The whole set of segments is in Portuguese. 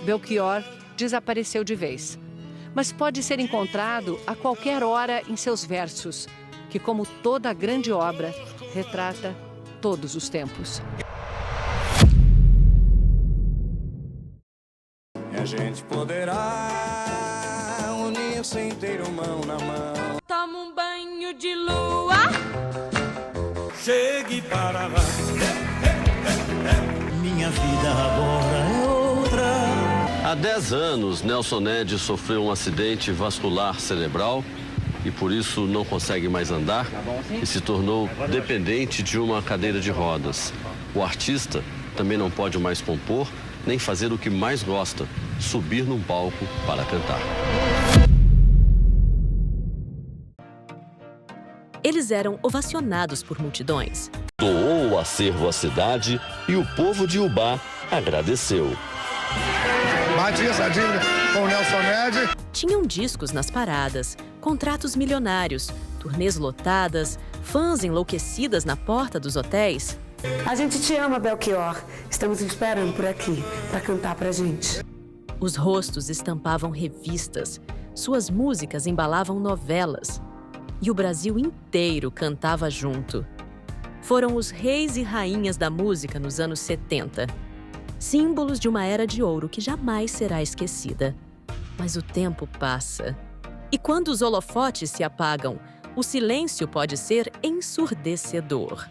Belchior desapareceu de vez, mas pode ser encontrado a qualquer hora em seus versos, que, como toda grande obra, retrata todos os tempos. E a gente poderá unir-se inteiro mão na mão. Toma um banho de lua. Chegue para lá. Minha vida agora é outra. Há 10 anos, Nelson Ned sofreu um acidente vascular cerebral e por isso não consegue mais andar e se tornou dependente de uma cadeira de rodas. O artista também não pode mais compor nem fazer o que mais gosta, subir num palco para cantar. Eles eram ovacionados por multidões. Doou o acervo à cidade e o povo de Ubá agradeceu. Bati essa dívida com o Nelson Ned. Tinham discos nas paradas, contratos milionários, turnês lotadas, fãs enlouquecidas na porta dos hotéis. A gente te ama, Belchior. Estamos esperando por aqui para cantar pra gente. Os rostos estampavam revistas, suas músicas embalavam novelas. E o Brasil inteiro cantava junto. Foram os reis e rainhas da música nos anos 70. Símbolos de uma era de ouro que jamais será esquecida. Mas o tempo passa. E quando os holofotes se apagam, o silêncio pode ser ensurdecedor.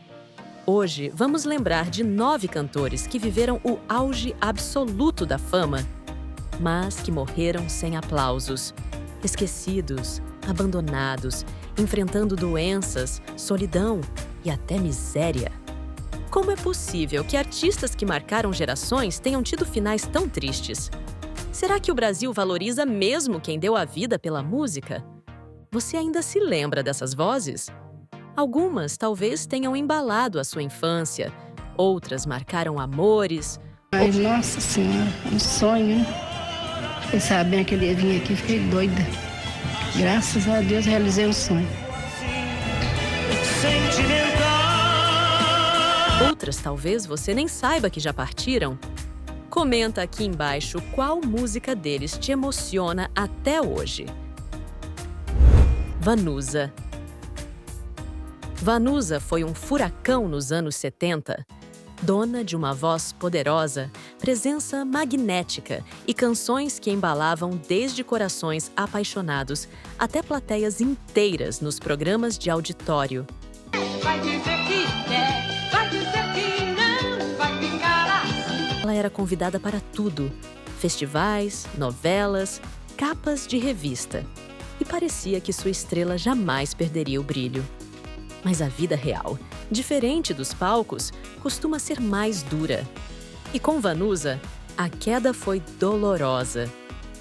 Hoje, vamos lembrar de 9 cantores que viveram o auge absoluto da fama, mas que morreram sem aplausos, esquecidos, abandonados, enfrentando doenças, solidão e até miséria. Como é possível que artistas que marcaram gerações tenham tido finais tão tristes? Será que o Brasil valoriza mesmo quem deu a vida pela música? Você ainda se lembra dessas vozes? Algumas talvez tenham embalado a sua infância, outras marcaram amores. Ai, nossa Senhora, um sonho, hein? Vocês sabem que ele ia vir aqui, fiquei doida. Graças a Deus realizei o sonho. Outras talvez você nem saiba que já partiram. Comenta aqui embaixo qual música deles te emociona até hoje. Vanusa. Vanusa foi um furacão nos anos 70. Dona de uma voz poderosa, presença magnética e canções que embalavam desde corações apaixonados até plateias inteiras nos programas de auditório. Vai dizer que quer, vai dizer que não, vai ficar assim. Ela era convidada para tudo: festivais, novelas, capas de revista. E parecia que sua estrela jamais perderia o brilho. Mas a vida real, diferente dos palcos, costuma ser mais dura. E com Vanusa, a queda foi dolorosa.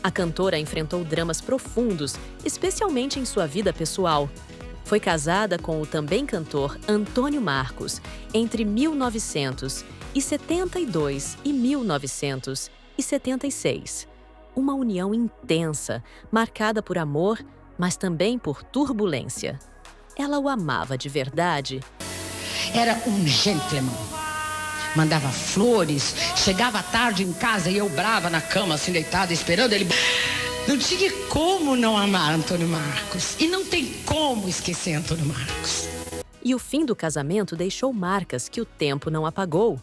A cantora enfrentou dramas profundos, especialmente em sua vida pessoal. Foi casada com o também cantor Antônio Marcos entre 1972 e 1976. Uma união intensa, marcada por amor, mas também por turbulência. Ela o amava de verdade. Era um gentleman. Mandava flores, chegava tarde em casa e eu brava na cama, assim, deitada, esperando ele. Não tinha como não amar Antônio Marcos. E não tem como esquecer Antônio Marcos. E o fim do casamento deixou marcas que o tempo não apagou.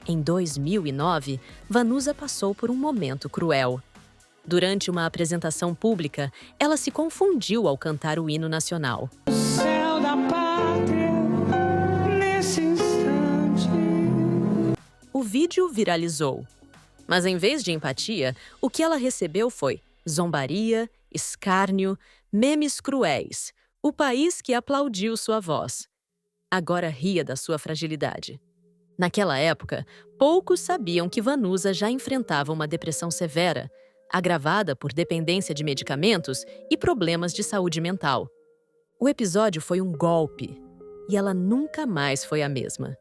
Em 2009, Vanusa passou por um momento cruel. Durante uma apresentação pública, ela se confundiu ao cantar o hino nacional. Céu da pátria, nesse instante. O vídeo viralizou. Mas em vez de empatia, o que ela recebeu foi zombaria, escárnio, memes cruéis. O país que aplaudiu sua voz. Agora ria da sua fragilidade. Naquela época, poucos sabiam que Vanusa já enfrentava uma depressão severa, agravada por dependência de medicamentos e problemas de saúde mental. O episódio foi um golpe, e ela nunca mais foi a mesma.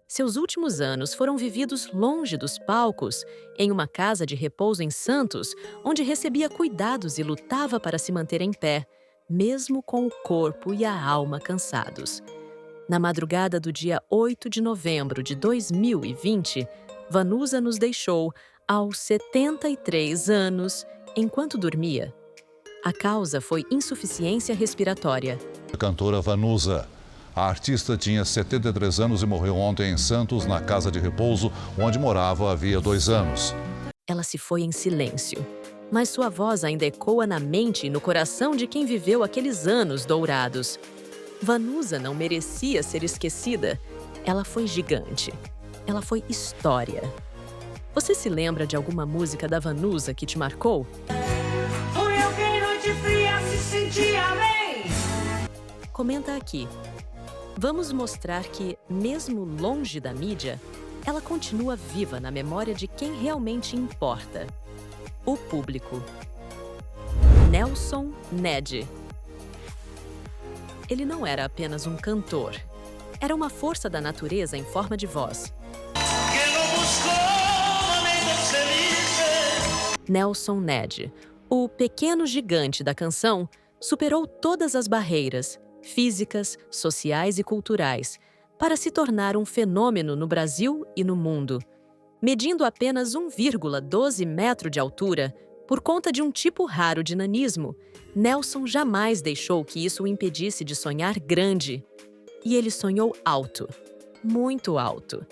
Seus últimos anos foram vividos longe dos palcos, em uma casa de repouso em Santos, onde recebia cuidados e lutava para se manter em pé, mesmo com o corpo e a alma cansados. Na madrugada do dia 8 de novembro de 2020, Vanusa nos deixou Aos 73 anos, enquanto dormia, a causa foi insuficiência respiratória. A cantora Vanusa. A artista tinha 73 anos e morreu ontem em Santos, na casa de repouso, onde morava havia 2 anos. Ela se foi em silêncio, mas sua voz ainda ecoa na mente e no coração de quem viveu aqueles anos dourados. Vanusa não merecia ser esquecida. Ela foi gigante. Ela foi história. Você se lembra de alguma música da Vanusa que te marcou? Fui eu quem noite fria se sentia bem. Comenta aqui. Vamos mostrar que, mesmo longe da mídia, ela continua viva na memória de quem realmente importa: o público. Nelson Ned. Ele não era apenas um cantor. Era uma força da natureza em forma de voz. Nelson Ned, o pequeno gigante da canção, superou todas as barreiras físicas, sociais e culturais para se tornar um fenômeno no Brasil e no mundo. Medindo apenas 1,12 metro de altura, por conta de um tipo raro de nanismo, Nelson jamais deixou que isso o impedisse de sonhar grande. E ele sonhou alto, muito alto.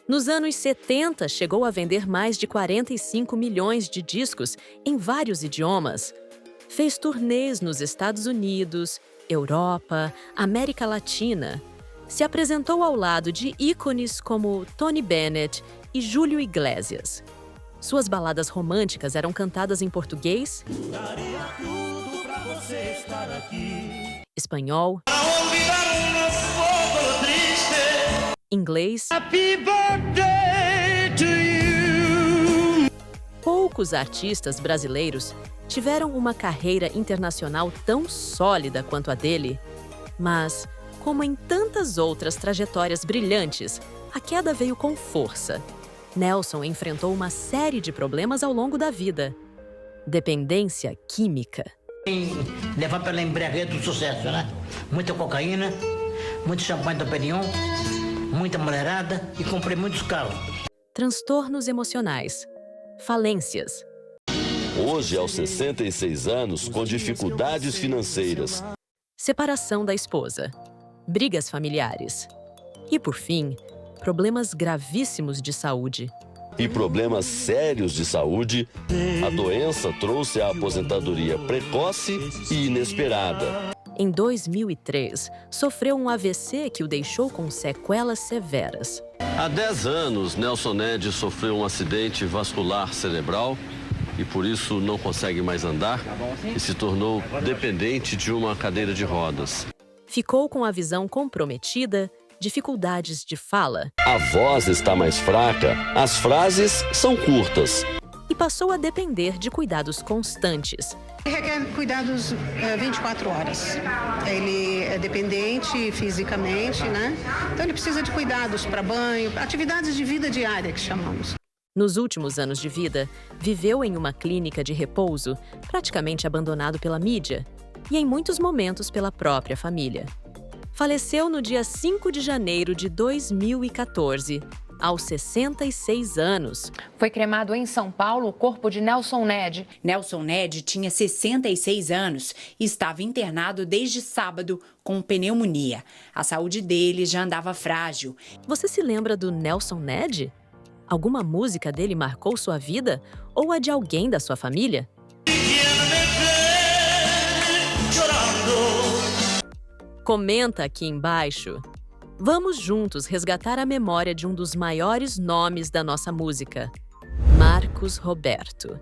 Nos anos 70, chegou a vender mais de 45 milhões de discos em vários idiomas. Fez turnês nos Estados Unidos, Europa, América Latina. Se apresentou ao lado de ícones como Tony Bennett e Júlio Iglesias. Suas baladas românticas eram cantadas em português, espanhol, inglês. Poucos artistas brasileiros tiveram uma carreira internacional tão sólida quanto a dele, mas, como em tantas outras trajetórias brilhantes, a queda veio com força. Nelson enfrentou uma série de problemas ao longo da vida. Dependência química. Levar pela embriaguez do sucesso, né? Muita cocaína, muito champanhe da Perignon, muita mulherada e comprei muitos carros. Transtornos emocionais. Falências. Hoje, aos 66 anos, com dificuldades financeiras. Separação da esposa. Brigas familiares. E, por fim, problemas gravíssimos de saúde. E problemas sérios de saúde, a doença trouxe a aposentadoria precoce e inesperada. Em 2003, sofreu um AVC que o deixou com sequelas severas. Há 10 anos, Nelson Ned sofreu um acidente vascular cerebral e por isso não consegue mais andar e se tornou dependente de uma cadeira de rodas. Ficou com a visão comprometida, dificuldades de fala. A voz está mais fraca, as frases são curtas. E passou a depender de cuidados constantes. Ele requer cuidados 24 horas. Ele é dependente fisicamente, né? Então ele precisa de cuidados para banho, atividades de vida diária que chamamos. Nos últimos anos de vida, viveu em uma clínica de repouso, praticamente abandonado pela mídia e em muitos momentos pela própria família. Faleceu no dia 5 de janeiro de 2014, aos 66 anos. Foi cremado em São Paulo o corpo de Nelson Ned. Nelson Ned tinha 66 anos e estava internado desde sábado com pneumonia. A saúde dele já andava frágil. Você se lembra do Nelson Ned? Alguma música dele marcou sua vida ou a de alguém da sua família? Comenta aqui embaixo. Vamos juntos resgatar a memória de um dos maiores nomes da nossa música, Marcos Roberto.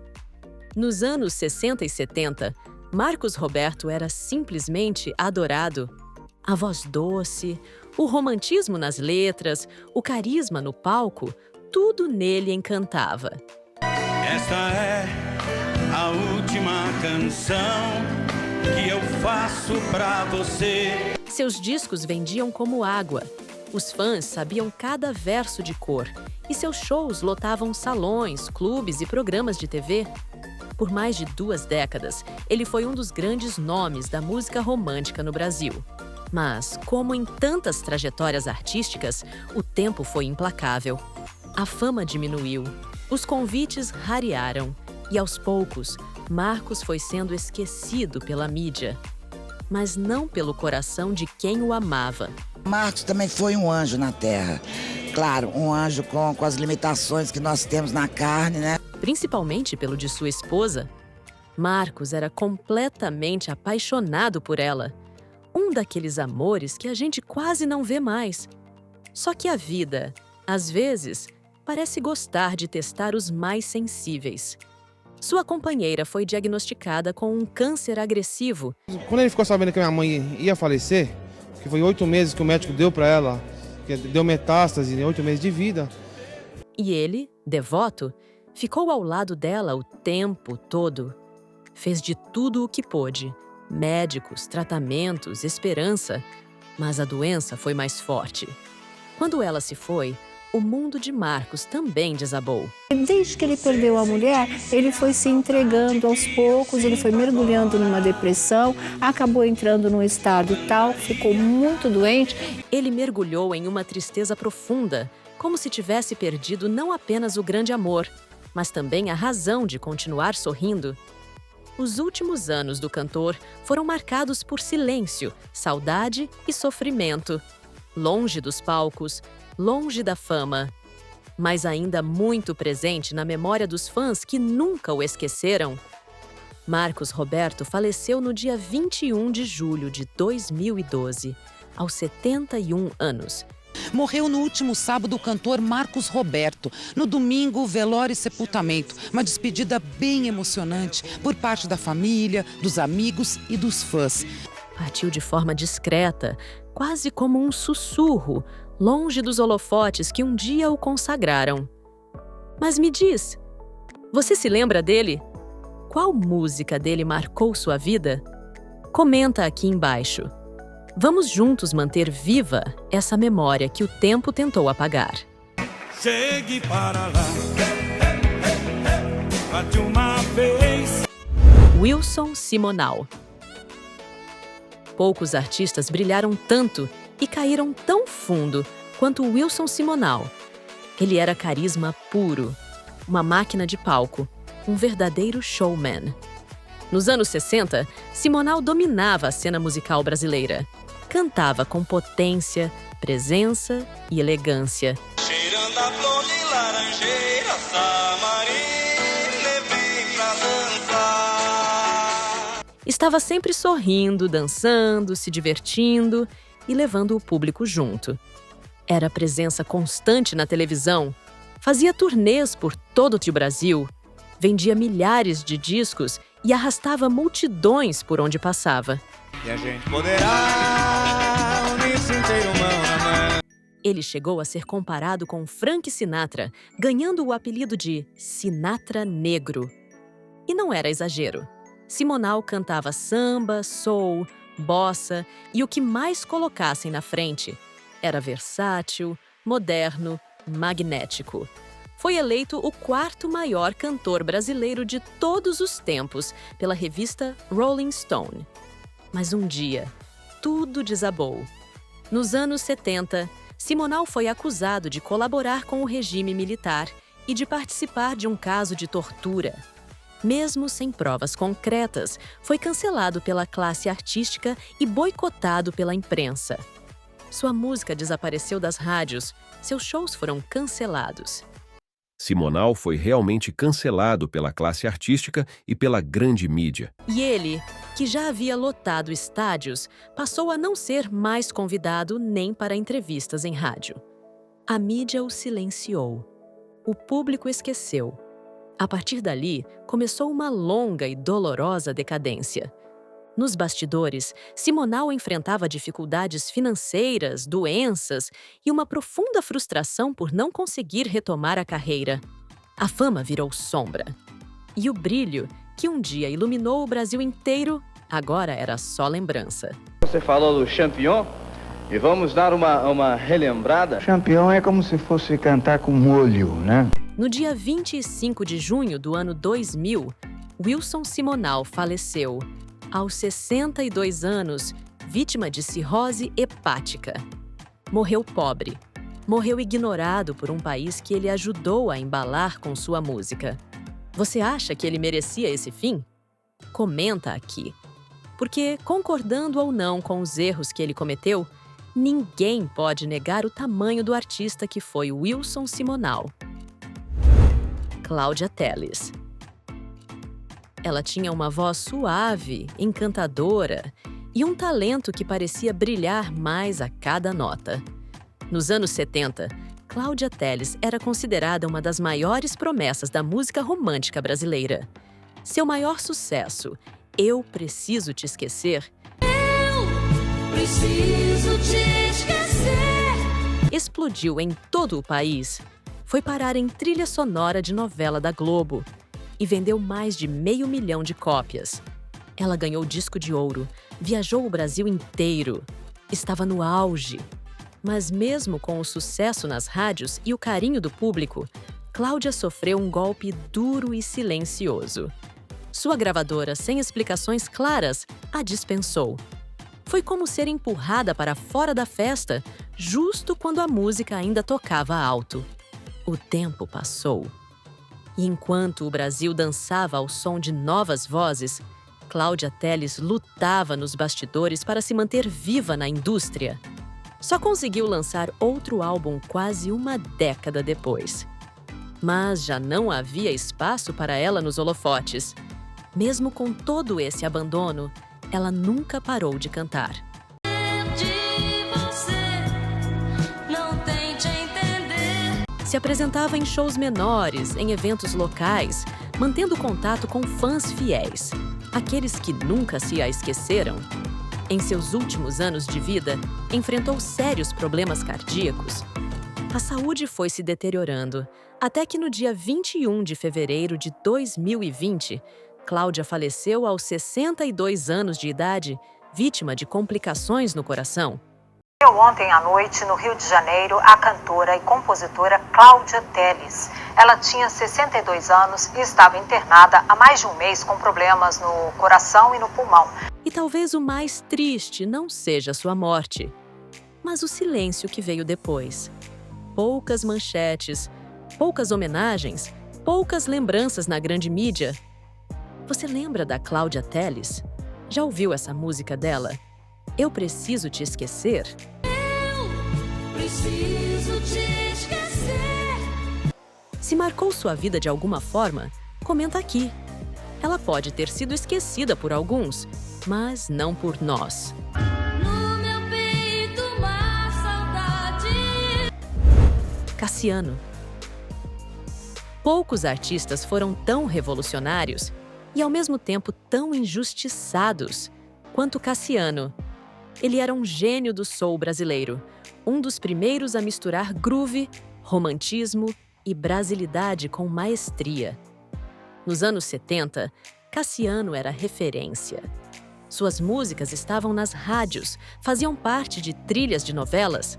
Nos anos 60 e 70, Marcos Roberto era simplesmente adorado. A voz doce, o romantismo nas letras, o carisma no palco, tudo nele encantava. Esta é a última canção que eu faço pra você. Seus discos vendiam como água. Os fãs sabiam cada verso de cor e seus shows lotavam salões, clubes e programas de TV. Por mais de 2 décadas, ele foi um dos grandes nomes da música romântica no Brasil. Mas, como em tantas trajetórias artísticas, o tempo foi implacável. A fama diminuiu, Os convites rarearam e, aos poucos, Marcos foi sendo esquecido pela mídia, mas não pelo coração de quem o amava. Marcos também foi um anjo na Terra. Claro, um anjo com as limitações que nós temos na carne, né? Principalmente pelo de sua esposa. Marcos era completamente apaixonado por ela. Um daqueles amores que a gente quase não vê mais. Só que a vida, às vezes, parece gostar de testar os mais sensíveis. Sua companheira foi diagnosticada com um câncer agressivo. Quando ele ficou sabendo que minha mãe ia falecer, que foi 8 meses que o médico deu para ela, que deu metástase, 8 meses de vida. E ele, devoto, ficou ao lado dela o tempo todo. Fez de tudo o que pôde. Médicos, tratamentos, esperança. Mas a doença foi mais forte. Quando ela se foi, o mundo de Marcos também desabou. Desde que ele perdeu a mulher, ele foi se entregando aos poucos, ele foi mergulhando numa depressão, acabou entrando num estado tal, ficou muito doente. Ele mergulhou em uma tristeza profunda, como se tivesse perdido não apenas o grande amor, mas também a razão de continuar sorrindo. Os últimos anos do cantor foram marcados por silêncio, saudade e sofrimento. Longe dos palcos, longe da fama, mas ainda muito presente na memória dos fãs que nunca o esqueceram. Marcos Roberto faleceu no dia 21 de julho de 2012, aos 71 anos. Morreu no último sábado o cantor Marcos Roberto. No domingo, velório e sepultamento. Uma despedida bem emocionante por parte da família, dos amigos e dos fãs. Partiu de forma discreta, quase como um sussurro, longe dos holofotes que um dia o consagraram. Mas me diz, você se lembra dele? Qual música dele marcou sua vida? Comenta aqui embaixo. Vamos juntos manter viva essa memória que o tempo tentou apagar. Chegue para lá, bate uma vez. Wilson Simonal. Poucos artistas brilharam tanto e caíram tão fundo quanto Wilson Simonal. Ele era carisma puro, uma máquina de palco, um verdadeiro showman. Nos anos 60, Simonal dominava a cena musical brasileira. Cantava com potência, presença e elegância. Cheirando a flor de laranjeira, Samarina, vem pra dançar. Estava sempre sorrindo, dançando, se divertindo e levando o público junto. Era presença constante na televisão, fazia turnês por todo o Brasil, vendia milhares de discos e arrastava multidões por onde passava. E a gente poderá unir-se inteiro mão na mão. Ele chegou a ser comparado com Frank Sinatra, ganhando o apelido de Sinatra Negro. E não era exagero. Simonal cantava samba, soul, bossa e o que mais colocassem na frente. Era versátil, moderno, magnético. Foi eleito o 4º maior cantor brasileiro de todos os tempos pela revista Rolling Stone. Mas um dia, tudo desabou. Nos anos 70, Simonal foi acusado de colaborar com o regime militar e de participar de um caso de tortura. Mesmo sem provas concretas, foi cancelado pela classe artística e boicotado pela imprensa. Sua música desapareceu das rádios, seus shows foram cancelados. Simonal foi realmente cancelado pela classe artística e pela grande mídia. E ele, que já havia lotado estádios, passou a não ser mais convidado nem para entrevistas em rádio. A mídia o silenciou. O público esqueceu. A partir dali, começou uma longa e dolorosa decadência. Nos bastidores, Simonal enfrentava dificuldades financeiras, doenças e uma profunda frustração por não conseguir retomar a carreira. A fama virou sombra. E o brilho, que um dia iluminou o Brasil inteiro, agora era só lembrança. Você falou do Champion e vamos dar uma relembrada. Champion é como se fosse cantar com molho, né? No dia 25 de junho do ano 2000, Wilson Simonal faleceu. Aos 62 anos, vítima de cirrose hepática. Morreu pobre. Morreu ignorado por um país que ele ajudou a embalar com sua música. Você acha que ele merecia esse fim? Comenta aqui. Porque, concordando ou não com os erros que ele cometeu, ninguém pode negar o tamanho do artista que foi Wilson Simonal. Cláudia Telles. Ela tinha uma voz suave, encantadora e um talento que parecia brilhar mais a cada nota. Nos anos 70, Cláudia Telles era considerada uma das maiores promessas da música romântica brasileira. Seu maior sucesso, Eu Preciso Te Esquecer, Preciso te esquecer. Explodiu em todo o país. Foi parar em trilha sonora de novela da Globo e vendeu mais de 500 mil de cópias. Ela ganhou disco de ouro, viajou o Brasil inteiro, estava no auge. Mas mesmo com o sucesso nas rádios e o carinho do público, Cláudia sofreu um golpe duro e silencioso. Sua gravadora, sem explicações claras, a dispensou. Foi como ser empurrada para fora da festa, justo quando a música ainda tocava alto. O tempo passou. E enquanto o Brasil dançava ao som de novas vozes, Cláudia Telles lutava nos bastidores para se manter viva na indústria. Só conseguiu lançar outro álbum quase uma década depois. Mas já não havia espaço para ela nos holofotes. Mesmo com todo esse abandono, ela nunca parou de cantar. Se apresentava em shows menores, em eventos locais, mantendo contato com fãs fiéis, aqueles que nunca se a esqueceram. Em seus últimos anos de vida, enfrentou sérios problemas cardíacos. A saúde foi se deteriorando, até que no dia 21 de fevereiro de 2020, Cláudia faleceu aos 62 anos de idade, vítima de complicações no coração. Ontem à noite, no Rio de Janeiro, a cantora e compositora Cláudia Telles. Ela tinha 62 anos e estava internada há mais de um mês com problemas no coração e no pulmão. E talvez o mais triste não seja sua morte, mas o silêncio que veio depois. Poucas manchetes, poucas homenagens, poucas lembranças na grande mídia. Você lembra da Cláudia Telles? Já ouviu essa música dela? Eu Preciso Te Esquecer? Preciso te esquecer. Se marcou sua vida de alguma forma, comenta aqui. Ela pode ter sido esquecida por alguns, mas não por nós. No meu peito uma saudade. Cassiano. Poucos artistas foram tão revolucionários e ao mesmo tempo tão injustiçados quanto Cassiano. Ele era um gênio do soul brasileiro, um dos primeiros a misturar groove, romantismo e brasilidade com maestria. Nos anos 70, Cassiano era referência. Suas músicas estavam nas rádios, faziam parte de trilhas de novelas,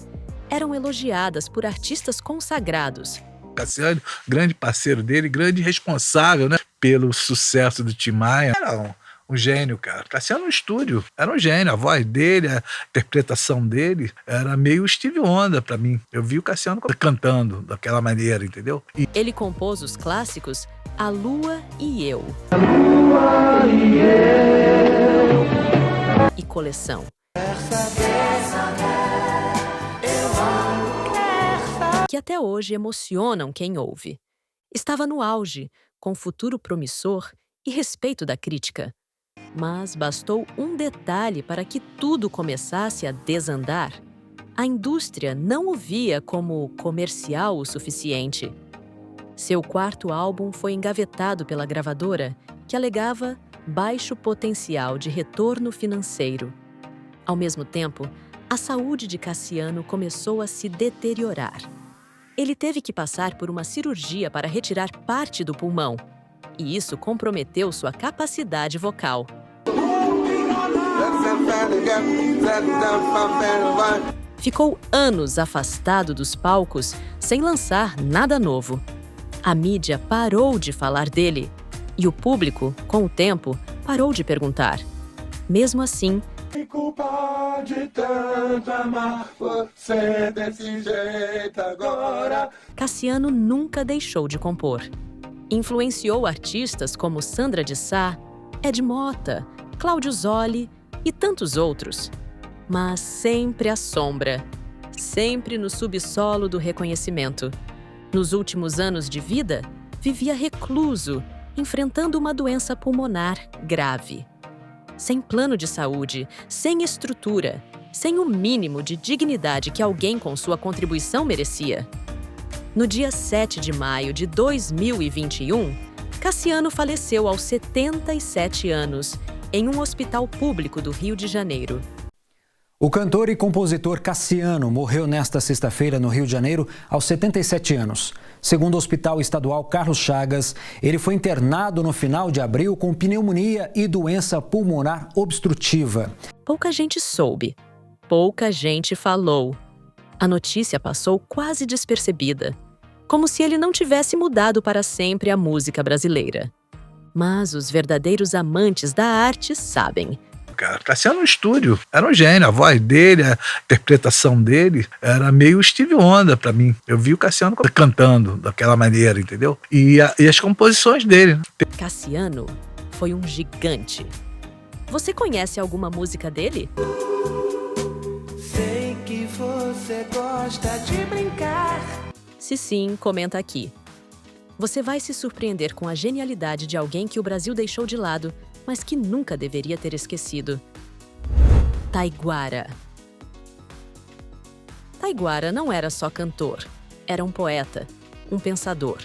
eram elogiadas por artistas consagrados. Cassiano, grande parceiro dele, grande responsável, né, pelo sucesso do Tim Maia. Era um gênio, cara. Cassiano no estúdio, era um gênio. A voz dele, a interpretação dele, era meio Stevie Wonder pra mim. Eu vi o Cassiano cantando daquela maneira, entendeu? Ele compôs os clássicos A Lua e Eu. A Lua e eu. E Coleção. Que até hoje emocionam quem ouve. Estava no auge, com futuro promissor e respeito da crítica. Mas bastou um detalhe para que tudo começasse a desandar. A indústria não o via como comercial o suficiente. Seu quarto álbum foi engavetado pela gravadora, que alegava baixo potencial de retorno financeiro. Ao mesmo tempo, a saúde de Cassiano começou a se deteriorar. Ele teve que passar por uma cirurgia para retirar parte do pulmão, e isso comprometeu sua capacidade vocal. Ficou anos afastado dos palcos, sem lançar nada novo. A mídia parou de falar dele, e o público, com o tempo, parou de perguntar. Mesmo assim, Que culpa de tanto amar você desse jeito agora. Cassiano nunca deixou de compor. Influenciou artistas como Sandra de Sá, Ed Mota, Cláudio Zoli e tantos outros. Mas sempre à sombra, sempre no subsolo do reconhecimento. Nos últimos anos de vida, vivia recluso, enfrentando uma doença pulmonar grave. Sem plano de saúde, sem estrutura, sem o mínimo de dignidade que alguém com sua contribuição merecia. No dia 7 de maio de 2021, Cassiano faleceu aos 77 anos, em um hospital público do Rio de Janeiro. O cantor e compositor Cassiano morreu nesta sexta-feira no Rio de Janeiro aos 77 anos. Segundo o Hospital Estadual Carlos Chagas, ele foi internado no final de abril com pneumonia e doença pulmonar obstrutiva. Pouca gente soube, pouca gente falou. A notícia passou quase despercebida, como se ele não tivesse mudado para sempre a música brasileira. Mas os verdadeiros amantes da arte sabem. Cara, Cassiano no estúdio, era um gênio, a voz dele, a interpretação dele era meio Stevie Wonder pra mim. Eu vi o Cassiano cantando daquela maneira, entendeu? E as composições dele. Cassiano foi um gigante. Você conhece alguma música dele? Sei que você gosta de brincar. Se sim, comenta aqui. Você vai se surpreender com a genialidade de alguém que o Brasil deixou de lado, mas que nunca deveria ter esquecido. Taiguara. Taiguara não era só cantor, era um poeta, um pensador,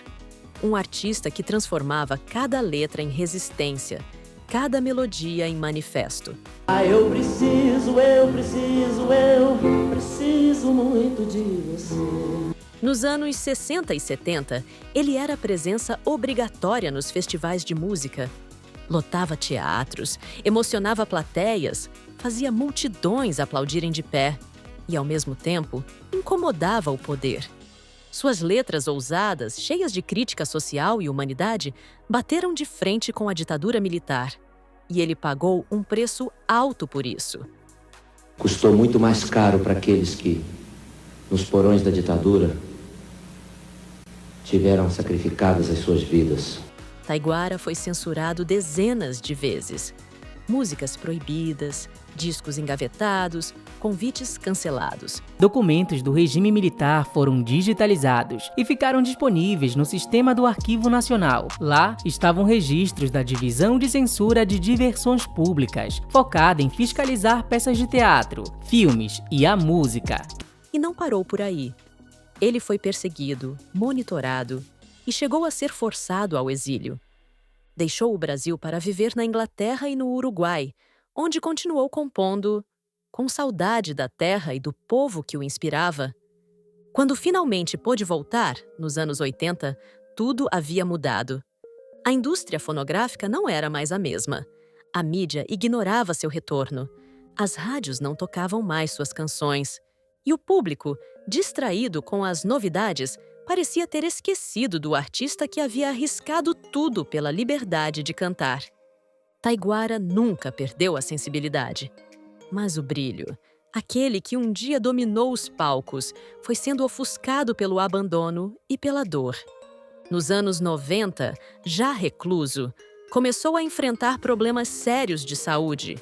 um artista que transformava cada letra em resistência, cada melodia em manifesto. Eu preciso muito de você. Nos anos 60 e 70, ele era presença obrigatória nos festivais de música. Lotava teatros, emocionava plateias, fazia multidões aplaudirem de pé e, ao mesmo tempo, incomodava o poder. Suas letras ousadas, cheias de crítica social e humanidade, bateram de frente com a ditadura militar. E ele pagou um preço alto por isso. Custou muito mais caro para aqueles que, nos porões da ditadura, tiveram sacrificadas as suas vidas. Taiguara foi censurado dezenas de vezes. Músicas proibidas, discos engavetados, convites cancelados. Documentos do regime militar foram digitalizados e ficaram disponíveis no sistema do Arquivo Nacional. Lá estavam registros da Divisão de Censura de Diversões Públicas, focada em fiscalizar peças de teatro, filmes e a música. E não parou por aí. Ele foi perseguido, monitorado e chegou a ser forçado ao exílio. Deixou o Brasil para viver na Inglaterra e no Uruguai, onde continuou compondo, com saudade da terra e do povo que o inspirava. Quando finalmente pôde voltar, nos anos 80, tudo havia mudado. A indústria fonográfica não era mais a mesma. A mídia ignorava seu retorno. As rádios não tocavam mais suas canções. E o público, distraído com as novidades, parecia ter esquecido do artista que havia arriscado tudo pela liberdade de cantar. Taiguara nunca perdeu a sensibilidade. Mas o brilho, aquele que um dia dominou os palcos, foi sendo ofuscado pelo abandono e pela dor. Nos anos 90, já recluso, começou a enfrentar problemas sérios de saúde.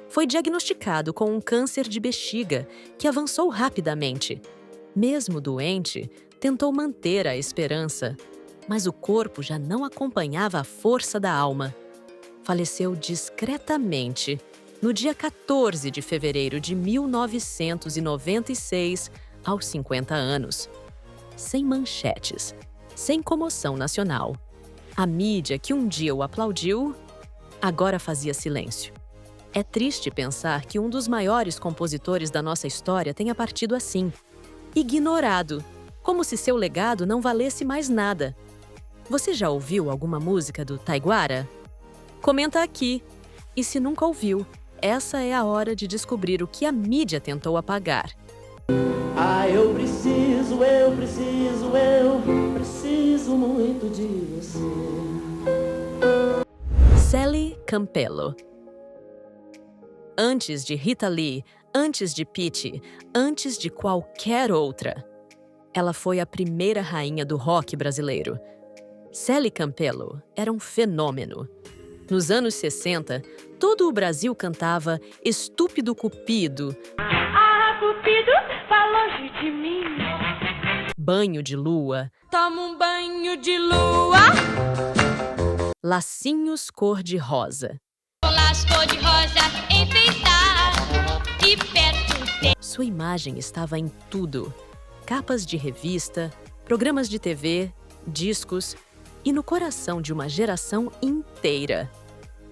Foi diagnosticado com um câncer de bexiga, que avançou rapidamente. Mesmo doente, tentou manter a esperança, mas o corpo já não acompanhava a força da alma. Faleceu discretamente no dia 14 de fevereiro de 1996, aos 50 anos. Sem manchetes, sem comoção nacional. A mídia que um dia o aplaudiu, agora fazia silêncio. É triste pensar que um dos maiores compositores da nossa história tenha partido assim, ignorado, como se seu legado não valesse mais nada. Você já ouviu alguma música do Taiguara? Comenta aqui. E se nunca ouviu, essa é a hora de descobrir o que a mídia tentou apagar. Eu preciso muito de você. Sally Campello. Antes de Rita Lee, antes de Pitty, antes de qualquer outra. Ela foi a primeira rainha do rock brasileiro. Célie Campelo era um fenômeno. Nos anos 60, todo o Brasil cantava Estúpido Cupido. Ah, Cupido, vá longe de mim. Banho de Lua. Toma um banho de lua. Lacinhos Cor-de-Rosa. Laço cor-de-rosa enfeitar e perto de... Sua imagem estava em tudo. Capas de revista, programas de TV, discos e no coração de uma geração inteira.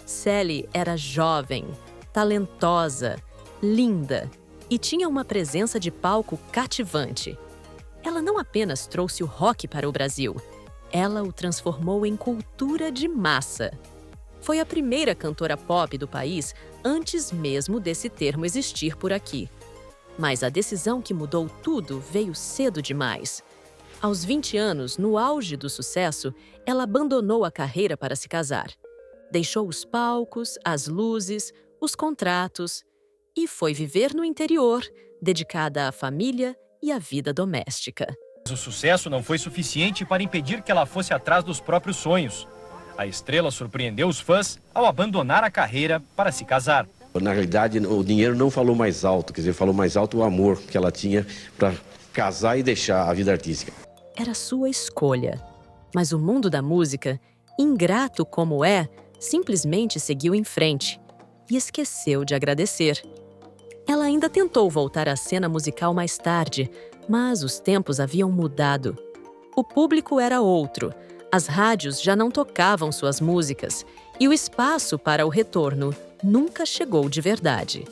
Célie era jovem, talentosa, linda e tinha uma presença de palco cativante. Ela não apenas trouxe o rock para o Brasil, ela o transformou em cultura de massa. Foi a primeira cantora pop do país antes mesmo desse termo existir por aqui. Mas a decisão que mudou tudo veio cedo demais. Aos 20 anos, no auge do sucesso, ela abandonou a carreira para se casar. Deixou os palcos, as luzes, os contratos e foi viver no interior, dedicada à família e à vida doméstica. O sucesso não foi suficiente para impedir que ela fosse atrás dos próprios sonhos. A estrela surpreendeu os fãs ao abandonar a carreira para se casar. Na realidade, o dinheiro não falou mais alto, quer dizer, falou mais alto o amor que ela tinha para casar e deixar a vida artística. Era sua escolha, mas o mundo da música, ingrato como é, simplesmente seguiu em frente e esqueceu de agradecer. Ela ainda tentou voltar à cena musical mais tarde, mas os tempos haviam mudado. O público era outro, as rádios já não tocavam suas músicas e o espaço para o retorno nunca chegou de verdade.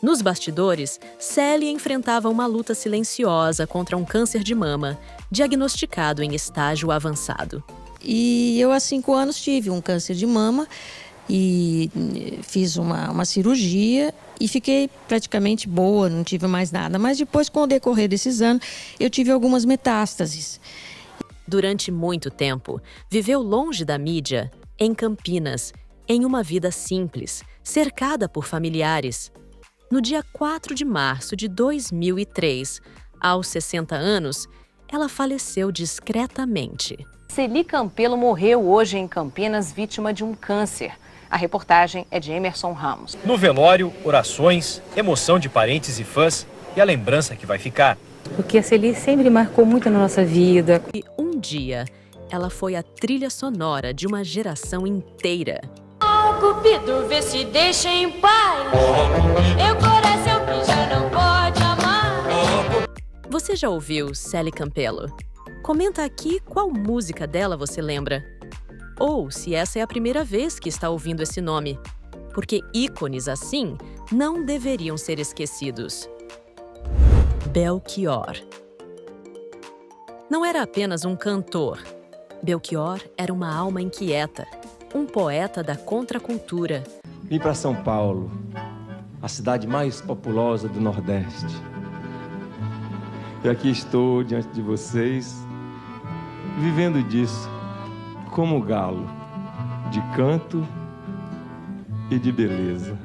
Nos bastidores, Célie enfrentava uma luta silenciosa contra um câncer de mama, diagnosticado em estágio avançado. E eu, há 5 anos, tive um câncer de mama e fiz uma cirurgia e fiquei praticamente boa, não tive mais nada. Mas depois, com o decorrer desses anos, eu tive algumas metástases. Durante muito tempo, viveu longe da mídia, em Campinas, em uma vida simples, cercada por familiares. No dia 4 de março de 2003, aos 60 anos, ela faleceu discretamente. Célie Campelo morreu hoje em Campinas, vítima de um câncer. A reportagem é de Emerson Ramos. No velório, orações, emoção de parentes e fãs e a lembrança que vai ficar. Porque a Célie sempre marcou muito na nossa vida. E um dia, ela foi a trilha sonora de uma geração inteira. Oh, Cupido, vê se deixa em paz. Eu coração que já não pode amar. Você já ouviu Célie Campelo? Comenta aqui qual música dela você lembra. Ou se essa é a primeira vez que está ouvindo esse nome. Porque ícones assim não deveriam ser esquecidos. Belchior. Não era apenas um cantor. Belchior era uma alma inquieta, um poeta da contracultura. Vim para São Paulo, a cidade mais populosa do Nordeste. E aqui estou diante de vocês, vivendo disso, como galo, de canto e de beleza.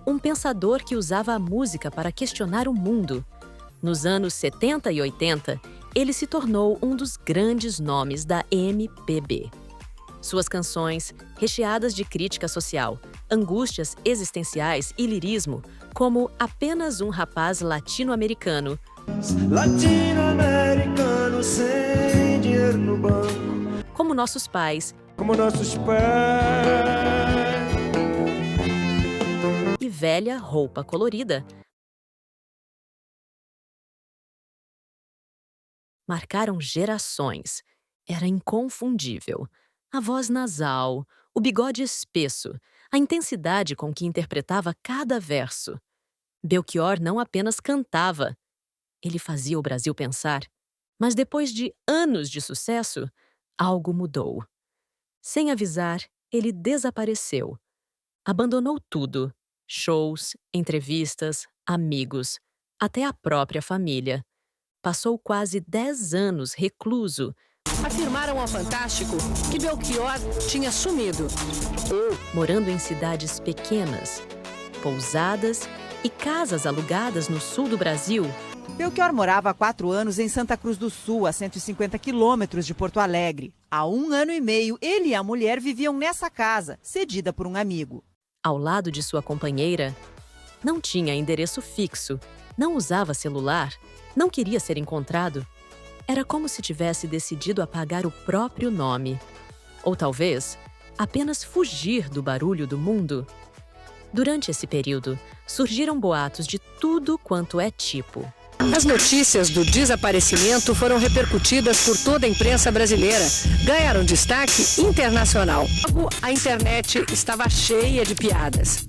Um pensador que usava a música para questionar o mundo. Nos anos 70 e 80, ele se tornou um dos grandes nomes da MPB. Suas canções, recheadas de crítica social, angústias existenciais e lirismo, como Apenas um Rapaz Latino-Americano, Latino-americano sem dinheiro no banco, Como Nossos Pais, como nossos pais, e Velha Roupa Colorida, marcaram gerações. Era inconfundível. A voz nasal, o bigode espesso, a intensidade com que interpretava cada verso. Belchior não apenas cantava, ele fazia o Brasil pensar. Mas depois de anos de sucesso, algo mudou. Sem avisar, ele desapareceu. Abandonou tudo: shows, entrevistas, amigos, até a própria família. Passou quase 10 anos recluso. Afirmaram ao Fantástico que Belchior tinha sumido. Morando em cidades pequenas, pousadas e casas alugadas no sul do Brasil. Belchior morava há 4 anos em Santa Cruz do Sul, a 150 quilômetros de Porto Alegre. Há 1 ano e meio, ele e a mulher viviam nessa casa, cedida por um amigo. Ao lado de sua companheira, não tinha endereço fixo, não usava celular, não queria ser encontrado. Era como se tivesse decidido apagar o próprio nome. Ou talvez, apenas fugir do barulho do mundo. Durante esse período, surgiram boatos de tudo quanto é tipo. As notícias do desaparecimento foram repercutidas por toda a imprensa brasileira. Ganharam destaque internacional. Logo, a internet estava cheia de piadas.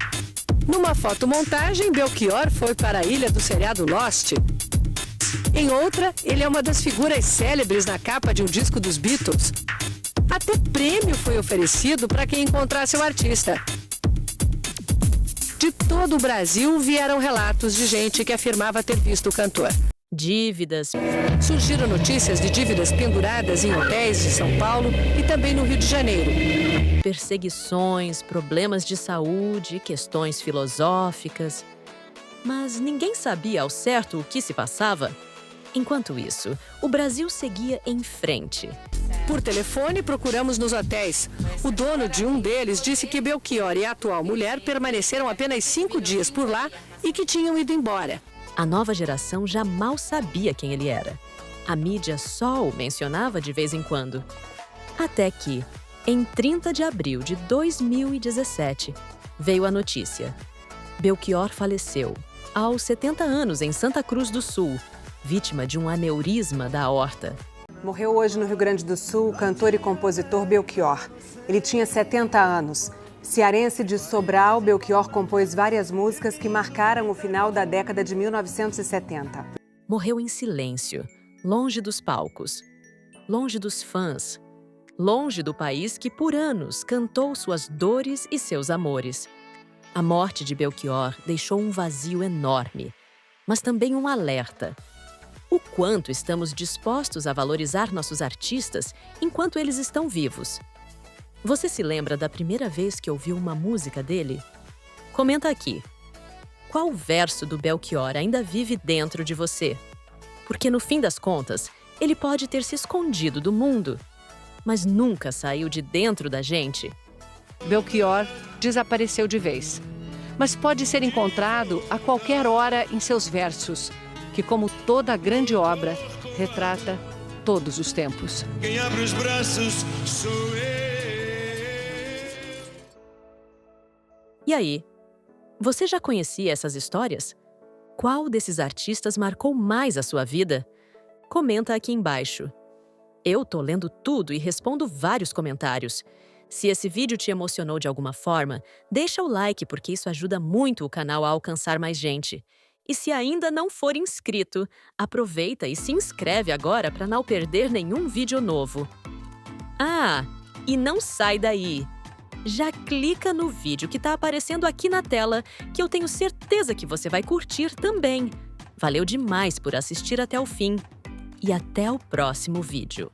Numa fotomontagem, Belchior foi para a ilha do seriado Lost. Em outra, ele é uma das figuras célebres na capa de um disco dos Beatles. Até prêmio foi oferecido para quem encontrasse o artista. De todo o Brasil vieram relatos de gente que afirmava ter visto o cantor. Dívidas. Surgiram notícias de dívidas penduradas em hotéis de São Paulo e também no Rio de Janeiro. Perseguições, problemas de saúde, questões filosóficas. Mas ninguém sabia ao certo o que se passava. Enquanto isso, o Brasil seguia em frente. Por telefone, procuramos nos hotéis. O dono de um deles disse que Belchior e a atual mulher permaneceram apenas 5 dias por lá e que tinham ido embora. A nova geração já mal sabia quem ele era. A mídia só o mencionava de vez em quando. Até que, em 30 de abril de 2017, veio a notícia. Belchior faleceu, aos 70 anos, em Santa Cruz do Sul, vítima de um aneurisma da aorta. Morreu hoje no Rio Grande do Sul o cantor e compositor Belchior. Ele tinha 70 anos. Cearense de Sobral, Belchior compôs várias músicas que marcaram o final da década de 1970. Morreu em silêncio, longe dos palcos, longe dos fãs, longe do país que por anos cantou suas dores e seus amores. A morte de Belchior deixou um vazio enorme, mas também um alerta. O quanto estamos dispostos a valorizar nossos artistas enquanto eles estão vivos. Você se lembra da primeira vez que ouviu uma música dele? Comenta aqui. Qual verso do Belchior ainda vive dentro de você? Porque no fim das contas, ele pode ter se escondido do mundo, mas nunca saiu de dentro da gente. Belchior desapareceu de vez, mas pode ser encontrado a qualquer hora em seus versos, que, como toda grande obra, retrata todos os tempos. Quem abre os braços sou eu. E aí, você já conhecia essas histórias? Qual desses artistas marcou mais a sua vida? Comenta aqui embaixo. Eu tô lendo tudo e respondo vários comentários. Se esse vídeo te emocionou de alguma forma, deixa o like porque isso ajuda muito o canal a alcançar mais gente. E se ainda não for inscrito, aproveita e se inscreve agora para não perder nenhum vídeo novo. Ah, e não sai daí! Já clica no vídeo que está aparecendo aqui na tela, que eu tenho certeza que você vai curtir também. Valeu demais por assistir até o fim. E até o próximo vídeo.